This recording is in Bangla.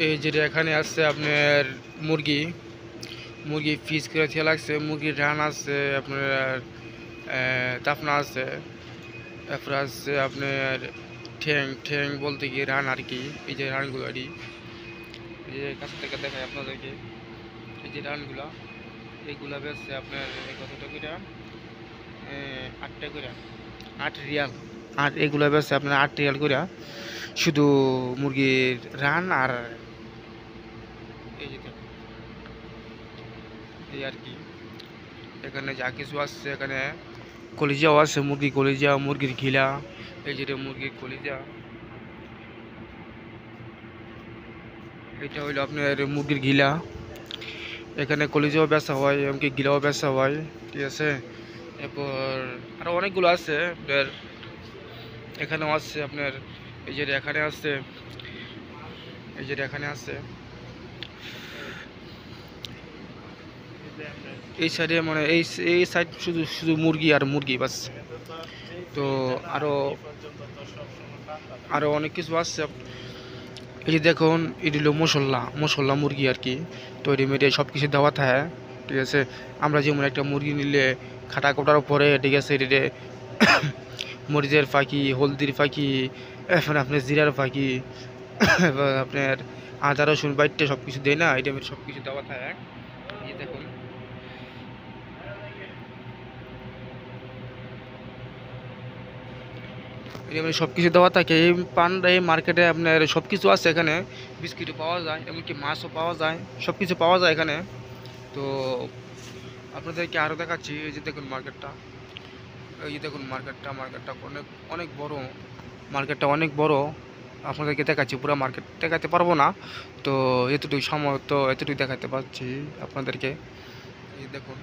এই যেটা এখানে আছে আপনার মুরগি মুরগি পিস করে থিয়া লাগছে, মুরগির রান আছে আপনার, তাফনা আছে, তারপরে আছে আপনার ঠ্যাং ঠ্যাং বলতে কি রান আর কি। এই যে রানগুলো আর কি, এই যে কাছ থেকে দেখায় আপনাদেরকে। এই যে রানগুলা, এইগুলা বেচছে আপনার কতটা করে, 8টা করে, 8 রিয়াল। আর এগুলা বেচছে আপনার 8 রিয়াল করে, শুধু মুরগির রান আর এই যে এই আর কি। এখানে যা কিছু আছে, এখানে কলিজাও আছে, মুরগি কলিজা, মুরগির ঘিলা। এই যেটা মুরগির কলিজা, এটা হইলো আপনার মুরগির ঘিলা। এখানে কলিজাও বেচা হয়, এমনকি ঘিলাও বেচা হয়, ঠিক আছে। এরপর আরো অনেকগুলো আছে আপনার, এখানেও আছে আপনার। এই যেটা এখানে আছে, এই যেটা এখানে আছে, এই সাইডে মানে এই সাইড শুধু শুধু মুরগি আর মুরগি বাস। তো আরো আরো অনেক কিছু আছে। এই যে দেখুন, এটি হলো মশলা মশলা মুরগি আর কি। তো রেডিমেডে সব কিছু দেওয়া থাকে, ঠিক আছে। আমরা যেমন একটা মুরগি নিলে খাটা কোটার পরে, ঠিক আছে, এটিতে মরিচের ফাঁকি, হলদির ফাঁকি, এখন আপনার জিরার ফাঁকি, এবার আপনার আদা রসুন বাইটটা সব কিছু দেয় না, এই টাইপের সব কিছু দেওয়া থাকে। এই যে দেখুন, এমনি সব কিছু দেওয়া থাকে। এই এই মার্কেটে আপনার সব কিছু আছে এখানে। বিস্কিটও পাওয়া যায়, এমনকি মাছও পাওয়া যায়, সব কিছু পাওয়া যায় এখানে। তো আপনাদেরকে আরও দেখাচ্ছি। এই যে দেখুন মার্কেটটা, এই যে দেখুন মার্কেটটা, মার্কেটটা অনেক অনেক বড়, মার্কেটটা অনেক বড়। আপনাদেরকে দেখাচ্ছি, পুরো মার্কেট দেখাতে পারবো না, তো এতটুকু সময় তো এতটুকু দেখাতে পারছি আপনাদেরকে। এই দেখুন।